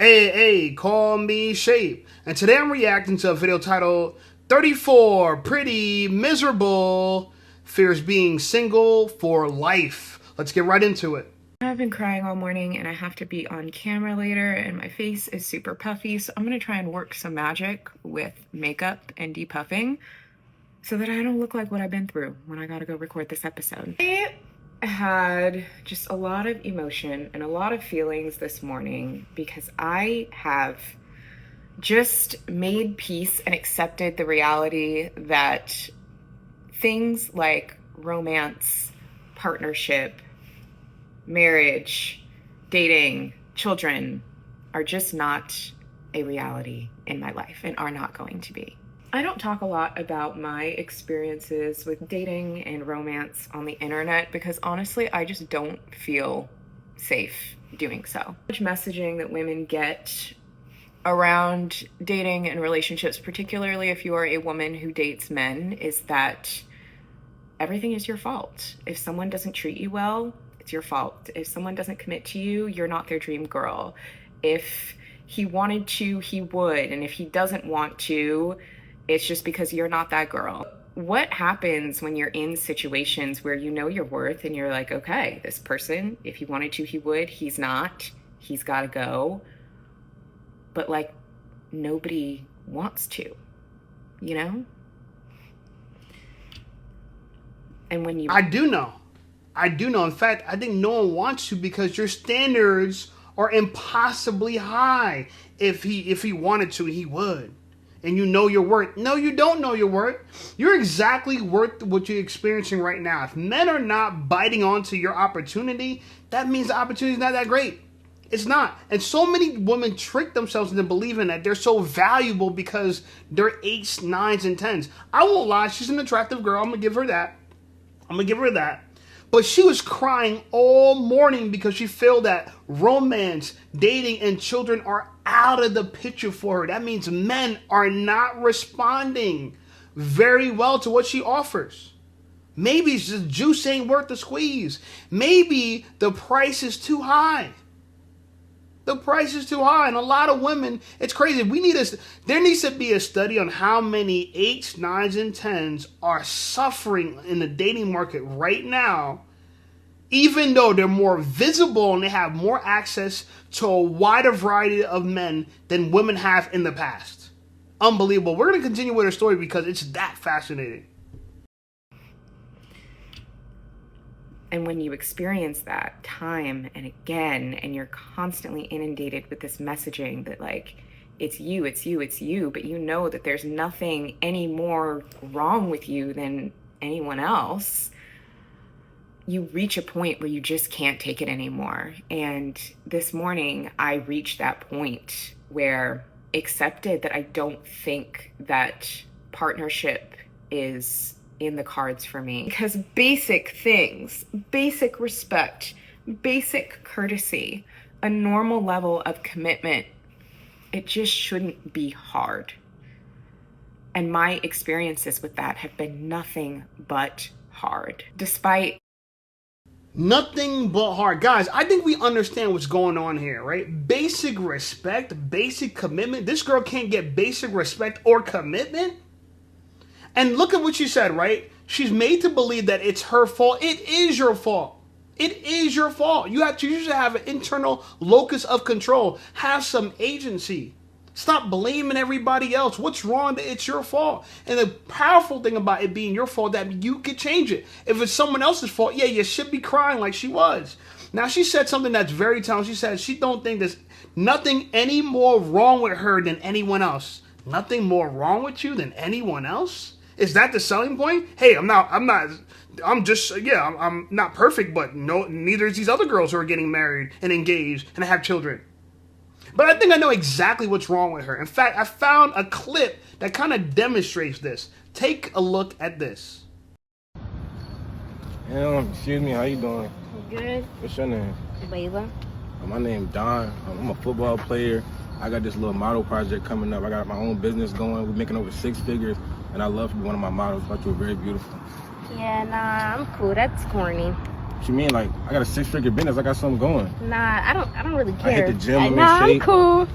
Hey, call me Shape. And today I'm reacting to a video titled 34 Pretty Miserable Fears Being Single for Life. Let's get right into it. I've been crying all morning and I have to be on camera later and my face is super puffy, so I'm gonna try and work some magic with makeup and depuffing so that I don't look like what I've been through when I gotta go record this episode. I had just a lot of emotion and a lot of feelings this morning because I have just made peace and accepted the reality that things like romance, partnership, marriage, dating, children are just not a reality in my life and are not going to be. I don't talk a lot about my experiences with dating and romance on the internet because honestly, I just don't feel safe doing so. Much messaging that women get around dating and relationships, particularly if you are a woman who dates men, is that everything is your fault. If someone doesn't treat you well, it's your fault. If someone doesn't commit to you, you're not their dream girl. If he wanted to, he would. And if he doesn't want to, it's just because you're not that girl. What happens when you're in situations where you know your worth and you're like, okay, this person, if he wanted to, he would, he's not, he's gotta go. But like, nobody wants to, you know? And when you... I do know. In fact, I think no one wants to because your standards are impossibly high. If he wanted to, he would. And you know your worth. No, you don't know your worth. You're exactly worth what you're experiencing right now. If men are not biting onto your opportunity, that means the opportunity is not that great. It's not. And so many women trick themselves into believing that they're so valuable because they're 8s, 9s, and 10s. I won't lie. She's an attractive girl. I'm going to give her that. But she was crying all morning because she felt that romance, dating, and children are out of the picture for her. That means men are not responding very well to what she offers. Maybe it's just juice ain't worth the squeeze. Maybe the price is too high. The price is too high, and a lot of women, it's crazy. There needs to be a study on how many 8s, 9s, and 10s are suffering in the dating market right now, even though they're more visible and they have more access to a wider variety of men than women have in the past. Unbelievable. We're going to continue with her story because it's that fascinating. And when you experience that time and again, and you're constantly inundated with this messaging that like, it's you, but you know that there's nothing any more wrong with you than anyone else, you reach a point where you just can't take it anymore. And this morning, I reached that point where accepted that I don't think that partnership is in the cards for me, because basic things, basic respect, basic courtesy, a normal level of commitment, it just shouldn't be hard. And my experiences with that have been nothing but hard, despite nothing but hard. Guys, I think we understand what's going on here, right? Basic respect, basic commitment. This girl can't get basic respect or commitment. And look at what she said, right? She's made to believe that it's her fault. It is your fault. It is your fault. You should have an internal locus of control. Have some agency. Stop blaming everybody else. What's wrong? It's your fault. And the powerful thing about it being your fault, that you could change it. If it's someone else's fault, yeah, you should be crying like she was. Now, she said something that's very telling. She said she don't think there's nothing any more wrong with her than anyone else. Nothing more wrong with you than anyone else? Is that the selling point? Hey, I'm not perfect, but no, neither is these other girls who are getting married and engaged and have children. But I think I know exactly what's wrong with her. In fact, I found a clip that kind of demonstrates this. Take a look at this. Excuse me, how you doing? Good. What's your name? Layla. My name Don. I'm a football player. I got this little model project coming up. I got my own business going. We're making over 6 figures, and I love to be one of my models. I thought you were very beautiful. Yeah, nah, I'm cool. That's corny. What you mean? Like, I got a 6-figure business. I got something going. Nah, I don't really care. I hit the gym. I'm nah, in I'm shape. cool.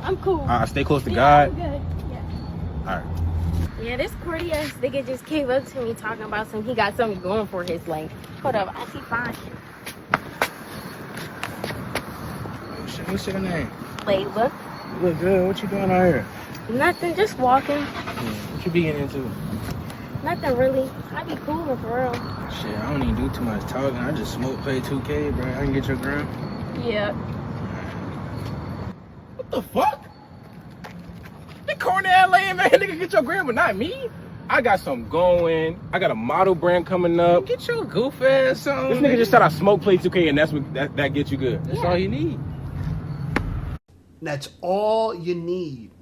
I'm cool. I stay close to yeah, God. I'm good. Yeah. All right. Yeah, this corny ass nigga just came up to me talking about he got something going for his length. Hold up, I see fine shit. Oh shit, what's your name? Layla. You look good. What you doing out here? Nothing, just walking. What you be getting into? Nothing really. I be coolin' for real. Shit, I don't even do too much talking. I just smoke, play 2K, bro. I can get your gram. Yeah. What the fuck? That corny ass lame man, nigga, get your gram, but not me. I got something going. I got a model brand coming up. Get your goof ass on. This nigga just said I smoke, play 2K, and that's what that gets you good. That's all you need. That's all you need.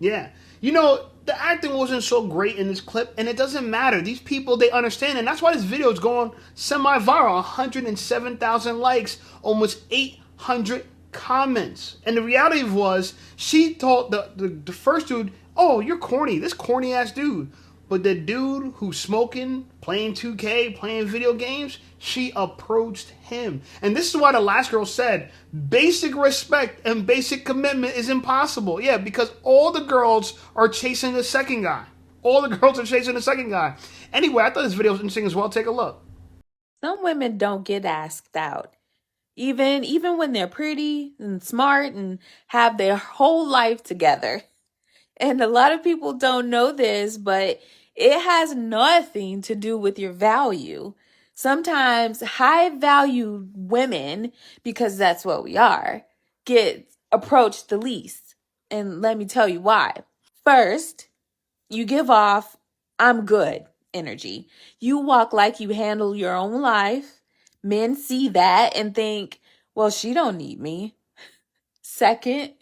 Yeah. You know, the acting wasn't so great in this clip, and it doesn't matter. These people, they understand, and that's why this video is going semi-viral. 107,000 likes, almost 800 comments. And the reality was, she told the first dude, oh, you're corny. This corny-ass dude. But the dude who's smoking, playing 2K, playing video games, she approached him. And this is why the last girl said, basic respect and basic commitment is impossible. Yeah, because all the girls are chasing the second guy. All the girls are chasing the second guy. Anyway, I thought this video was interesting as well. Take a look. Some women don't get asked out. Even when they're pretty and smart and have their whole life together. And a lot of people don't know this, but it has nothing to do with your value. Sometimes high value women, because that's what we are, get approached the least. And let me tell you why. First, you give off, I'm good energy. You walk like you handle your own life. Men see that and think, well, she don't need me. Second,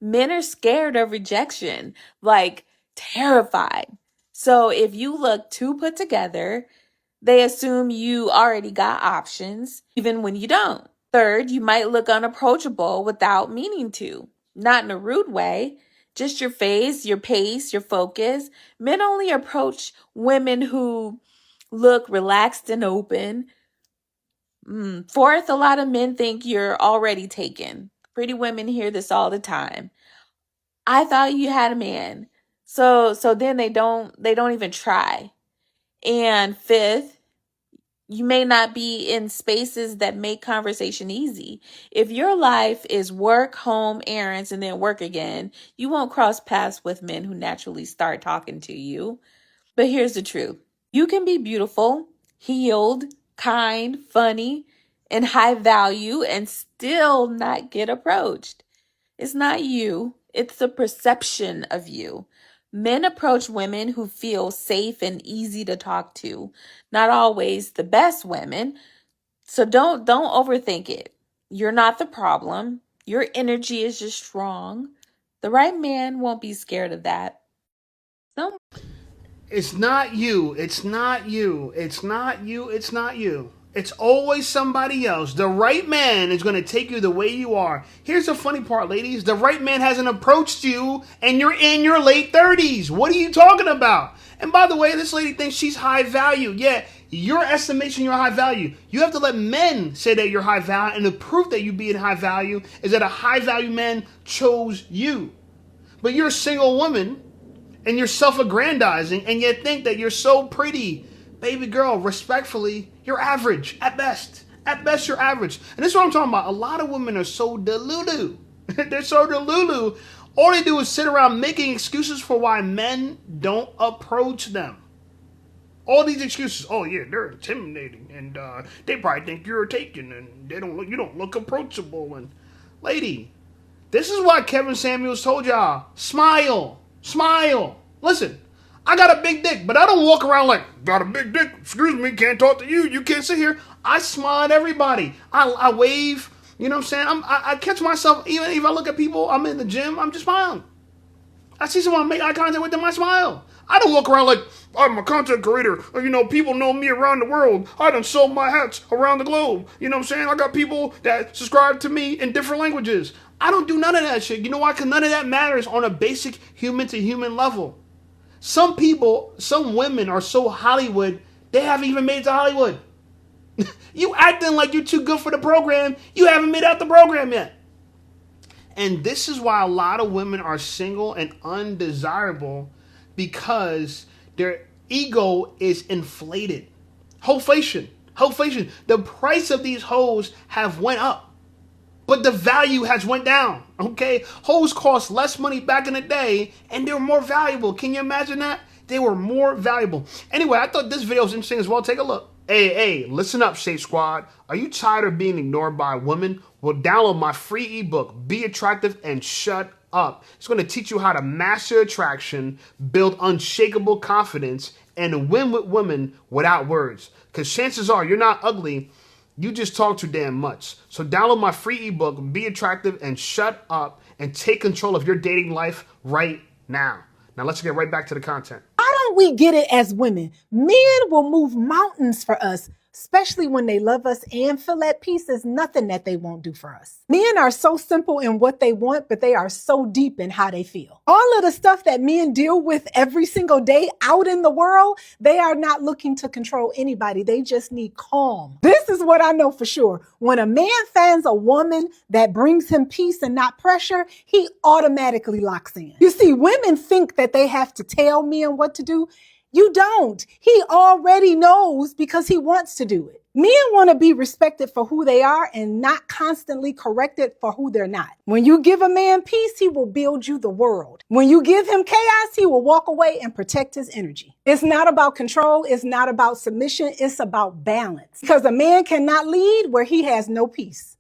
men are scared of rejection, like terrified. So if you look too put together, they assume you already got options, even when you don't. Third, you might look unapproachable without meaning to. Not in a rude way, just your face, your pace, your focus. Men only approach women who look relaxed and open. Fourth, a lot of men think you're already taken. Pretty women hear this all the time. I thought you had a man. So then they don't even try. And fifth, you may not be in spaces that make conversation easy. If your life is work, home, errands, and then work again, you won't cross paths with men who naturally start talking to you. But here's the truth. You can be beautiful, healed, kind, funny, and high value and still not get approached. It's not you. It's the perception of you. Men approach women who feel safe and easy to talk to. Not always the best women. So don't overthink it. You're not the problem. Your energy is just strong. The right man won't be scared of that. It's not you. It's not you. It's not you. It's not you. It's always somebody else. The right man is going to take you the way you are. Here's the funny part, ladies. The right man hasn't approached you and you're in your late 30s. What are you talking about? And by the way, this lady thinks she's high value. Yeah, your estimation, you're high value. You have to let men say that you're high value. And the proof that you be in high value is that a high value man chose you. But you're a single woman and you're self-aggrandizing and yet think that you're so pretty. Baby girl, respectfully, you're average at best. At best, you're average. And this is what I'm talking about. A lot of women are so delulu. They're so delulu. All they do is sit around making excuses for why men don't approach them. All these excuses. Oh yeah, they're intimidating, and they probably think you're taken, and you don't look approachable. And lady, this is why Kevin Samuels told y'all: smile, smile. Listen. I got a big dick, but I don't walk around like, got a big dick, excuse me, can't talk to you, you can't sit here. I smile at everybody. I wave, you know what I'm saying? I catch myself, even if I look at people, I'm in the gym, I'm just smiling. I see someone make eye contact with them, I smile. I don't walk around like, I'm a content creator, or, you know, people know me around the world. I done sold my hats around the globe. You know what I'm saying? I got people that subscribe to me in different languages. I don't do none of that shit. You know why? Because none of that matters on a basic human-to-human level. Some people, some women are so Hollywood, they haven't even made it to Hollywood. You acting like you're too good for the program. You haven't made out the program yet. And this is why a lot of women are single and undesirable, because their ego is inflated. Hoflation. The price of these hoes have went up, but the value has went down. Okay? Hoes cost less money back in the day, and they were more valuable. Can you imagine that? They were more valuable. Anyway, I thought this video was interesting as well. Take a look. Hey, listen up, Shape Squad. Are you tired of being ignored by women? Well, download my free ebook, Be Attractive and Shut Up. It's going to teach you how to master attraction, build unshakable confidence, and win with women without words. Because chances are you're not ugly, you just talk too damn much. So download my free ebook, Be Attractive and Shut Up, and take control of your dating life right now. Now let's get right back to the content. Why don't we get it as women? Men will move mountains for us, especially when they love us and feel at peace. There's nothing that they won't do for us. Men are so simple in what they want, but they are so deep in how they feel. All of the stuff that men deal with every single day out in the world, they are not looking to control anybody. They just need calm. This is what I know for sure. When a man finds a woman that brings him peace and not pressure, he automatically locks in. You see, women think that they have to tell men what to do. You don't. He already knows because he wants to do it. Men want to be respected for who they are and not constantly corrected for who they're not. When you give a man peace, he will build you the world. When you give him chaos, he will walk away and protect his energy. It's not about control. It's not about submission. It's about balance. Because a man cannot lead where he has no peace.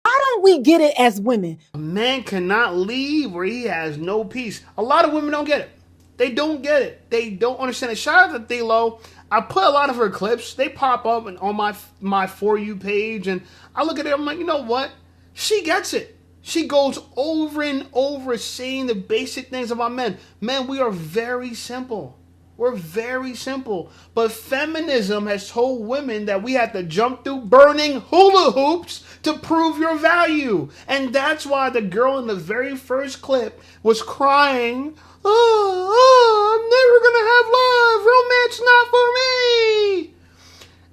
Why don't we get it as women? A man cannot leave where he has no peace. A lot of women don't get it. They don't get it. They don't understand it. Shout out to Thilo. I put a lot of her clips. They pop up on my For You page, and I look at it. I'm like, you know what? She gets it. She goes over and over saying the basic things about men. Men, we are very simple. We're very simple. But feminism has told women that we have to jump through burning hula hoops to prove your value. And that's why the girl in the very first clip was crying, I'm never going to have love. Romance not for me.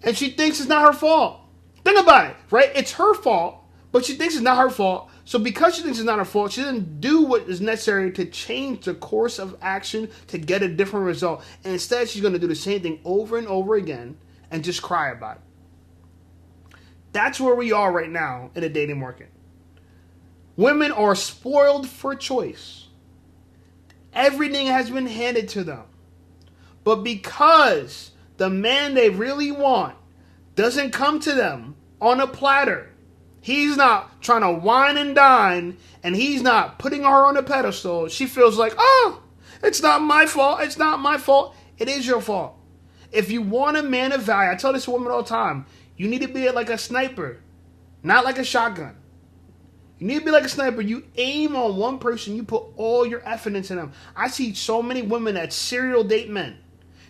And she thinks it's not her fault. Think about it, right? It's her fault, but she thinks it's not her fault. So because she thinks it's not her fault, she doesn't do what is necessary to change the course of action to get a different result. And instead, she's going to do the same thing over and over again and just cry about it. That's where we are right now in the dating market. Women are spoiled for choice. Everything has been handed to them. But because the man they really want doesn't come to them on a platter, he's not trying to wine and dine, and he's not putting her on a pedestal, she feels like, oh, it's not my fault. It's not my fault. It is your fault. If you want a man of value, I tell this woman all the time, you need to be like a sniper, not like a shotgun. You need to be like a sniper. You aim on one person, you put all your effort into them. I see so many women that serial date men.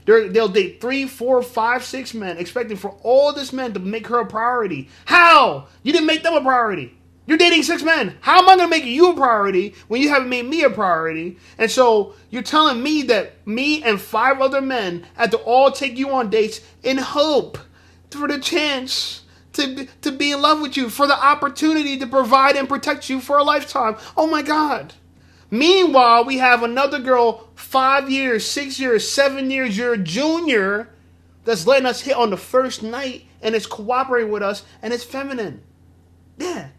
They'll date 3, 4, 5, 6 men, expecting for all this men to make her a priority. How? You didn't make them a priority. You're dating 6 men. How am I going to make you a priority when you haven't made me a priority? And so you're telling me that me and 5 other men had to all take you on dates in hope for the chance to be in love with you, for the opportunity to provide and protect you for a lifetime. Oh my God. Meanwhile, we have another girl 5 years, 6 years, 7 years, your junior, that's letting us hit on the first night and is cooperating with us and it's feminine. Yeah.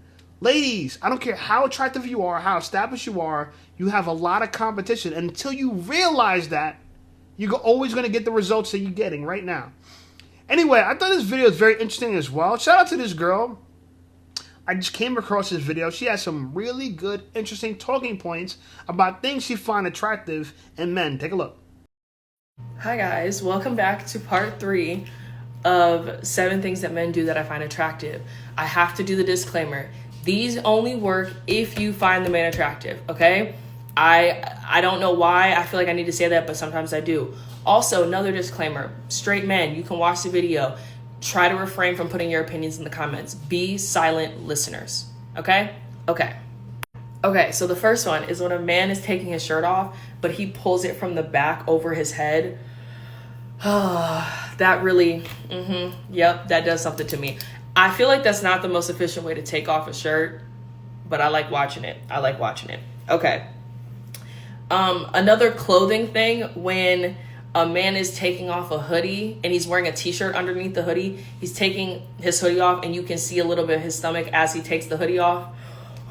Ladies, I don't care how attractive you are, how established you are, you have a lot of competition. And until you realize that, you're always going to get the results that you're getting right now. Anyway, I thought this video was very interesting as well. Shout out to this girl. I just came across this video. She has some really good, interesting talking points about things she finds attractive in men. Take a look. Hi guys, welcome back to part 3 of 7 things that men do that I find attractive. I have to do the disclaimer. These only work if you find the man attractive, okay? I don't know why I feel like I need to say that, but sometimes I do. Also, another disclaimer, straight men, you can watch the video. Try to refrain from putting your opinions in the comments. Be silent listeners, okay? Okay, so the first one is when a man is taking his shirt off, but he pulls it from the back over his head. That really, yep, that does something to me. I feel like that's not the most efficient way to take off a shirt, but I like watching it. I like watching it. Okay. Another clothing thing, when a man is taking off a hoodie and he's wearing a t-shirt underneath the hoodie, he's taking his hoodie off and you can see a little bit of his stomach as he takes the hoodie off.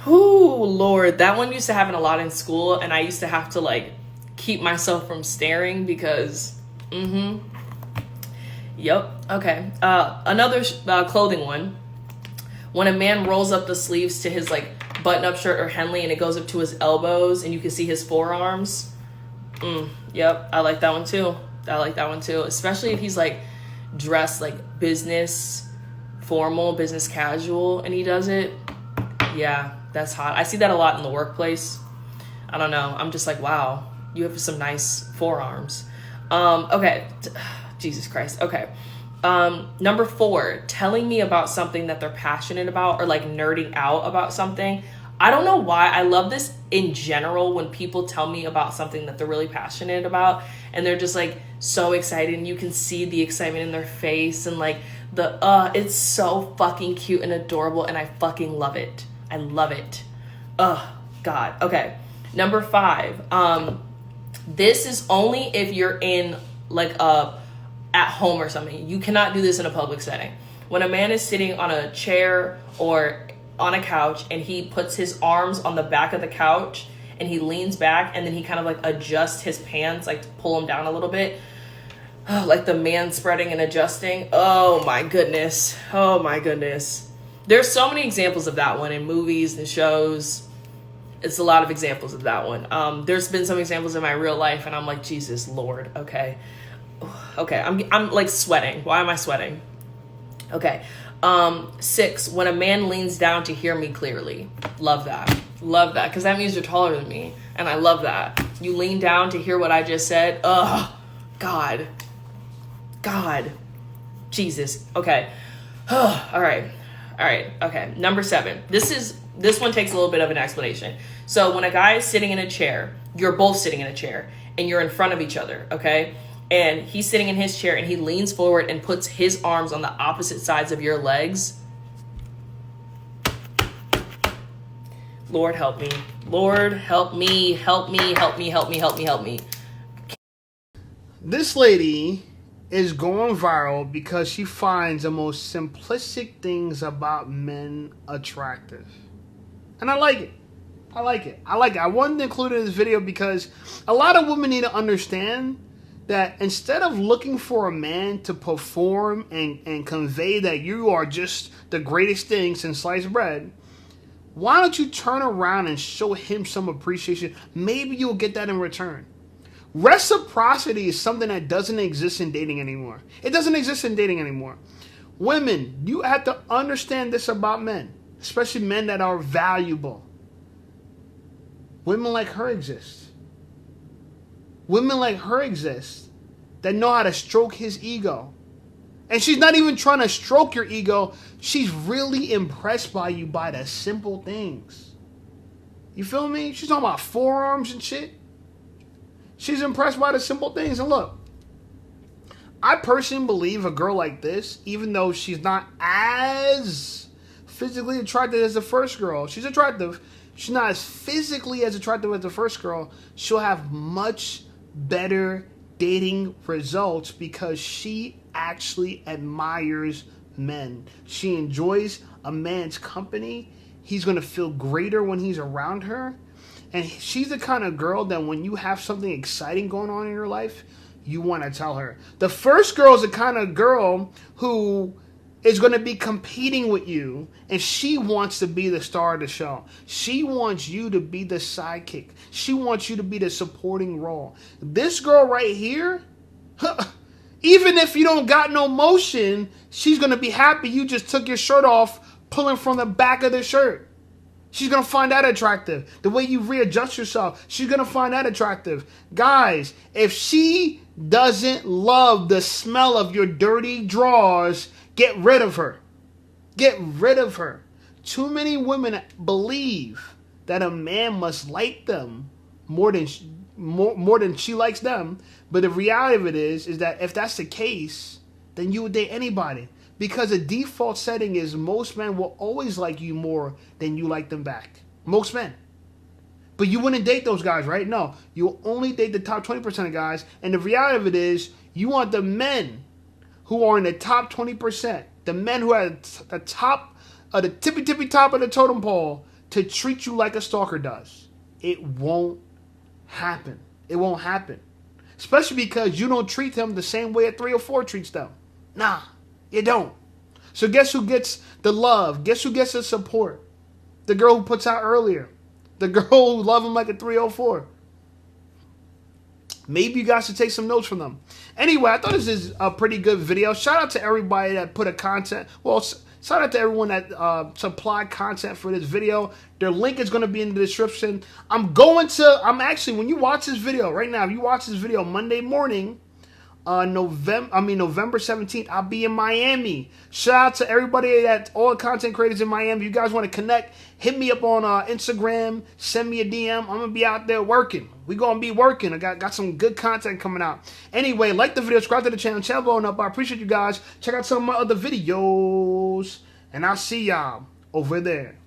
Whoo, Lord, that one used to happen a lot in school, and I used to have to like keep myself from staring because, yep, okay. Another clothing one, when a man rolls up the sleeves to his like button-up shirt or Henley and it goes up to his elbows and you can see his forearms. Yep, I like that one too. I like that one too, especially if he's like dressed like business formal, business casual, and he does it. Yeah, that's hot. I see that a lot in the workplace. I don't know. I'm just like, wow, you have some nice forearms. Okay. Jesus Christ. Okay. Number 4, telling me about something that they're passionate about or like nerding out about something. I don't know why. I love this in general when people tell me about something that they're really passionate about and they're just like so excited and you can see the excitement in their face and like it's so fucking cute and adorable and I fucking love it. I love it. God. Okay. Number 5. This is only if you're in like at home or something. You cannot do this in a public setting. When a man is sitting on a chair or on a couch and he puts his arms on the back of the couch and he leans back and then he kind of like adjusts his pants, like to pull them down a little bit. Oh, like the man spreading and adjusting. Oh my goodness. Oh my goodness. There's so many examples of that one in movies and shows. It's a lot of examples of that one. There's been some examples in my real life and I'm like, Jesus Lord. Okay. Okay. I'm like sweating. Why am I sweating? Okay. 6, when a man leans down to hear me clearly. Love that. Love that. Because that means you're taller than me. And I love that. You lean down to hear what I just said. Ugh. God. Jesus. Okay. All right. Okay. Number 7. This one takes a little bit of an explanation. So when a guy is sitting in a chair, you're both sitting in a chair and you're in front of each other. Okay. And he's sitting in his chair and he leans forward and puts his arms on the opposite sides of your legs. Lord help me. Lord help me. Help me. Help me. Help me. Help me. Help me. This lady is going viral because she finds the most simplistic things about men attractive. And I like it. I wanted to include it in this video because a lot of women need to understand that instead of looking for a man to perform and convey that you are just the greatest thing since sliced bread, why don't you turn around and show him some appreciation? Maybe you'll get that in return. Reciprocity is something that doesn't exist in dating anymore. It doesn't exist in dating anymore. Women, you have to understand this about men, especially men that are valuable. Women like her exist. Women like her exist that know how to stroke his ego. And she's not even trying to stroke your ego. She's really impressed by you by the simple things. You feel me? She's talking about forearms and shit. She's impressed by the simple things. And look, I personally believe a girl like this, even though she's not as physically attractive as the first girl, she's attractive. She's not as physically as attractive as the first girl. She'll have much better dating results because she actually admires men. She enjoys a man's company. He's going to feel greater when he's around her. And she's the kind of girl that when you have something exciting going on in your life, you want to tell her. The first girl is the kind of girl who is going to be competing with you, and she wants to be the star of the show. She wants you to be the sidekick. She wants you to be the supporting role. This girl right here, even if you don't got no motion, she's going to be happy you just took your shirt off, pulling from the back of the shirt. She's going to find that attractive. The way you readjust yourself, she's going to find that attractive. Guys, if she doesn't love the smell of your dirty drawers, get rid of her. Get rid of her. Too many women believe that a man must like them more than more than she likes them. But the reality of it is that if that's the case, then you would date anybody. Because the default setting is most men will always like you more than you like them back. Most men. But you wouldn't date those guys, right? No. You'll only date the top 20% of guys. And the reality of it is you want the men who are in the top 20%, the men who are at the top of the tippy top of the totem pole, to treat you like a stalker does. It won't happen. It won't happen. Especially because you don't treat them the same way a 3 or 4 treats them. Nah, you don't. So guess who gets the love? Guess who gets the support? The girl who puts out earlier. The girl who love them like a 304. Maybe you guys should take some notes from them. Anyway, I thought this is a pretty good video. Shout out to everybody that put a content. Well, shout out to everyone that supplied content for this video. Their link is going to be in the description. I'm actually, when you watch this video right now, if you watch this video Monday morning, November 17th, I'll be in Miami. Shout out to everybody all the content creators in Miami. If you guys want to connect, hit me up on Instagram, send me a DM. I'm going to be out there working. We're going to be working. I got some good content coming out. Anyway, like the video, subscribe to the channel blowing up. I appreciate you guys. Check out some of my other videos, and I'll see y'all over there.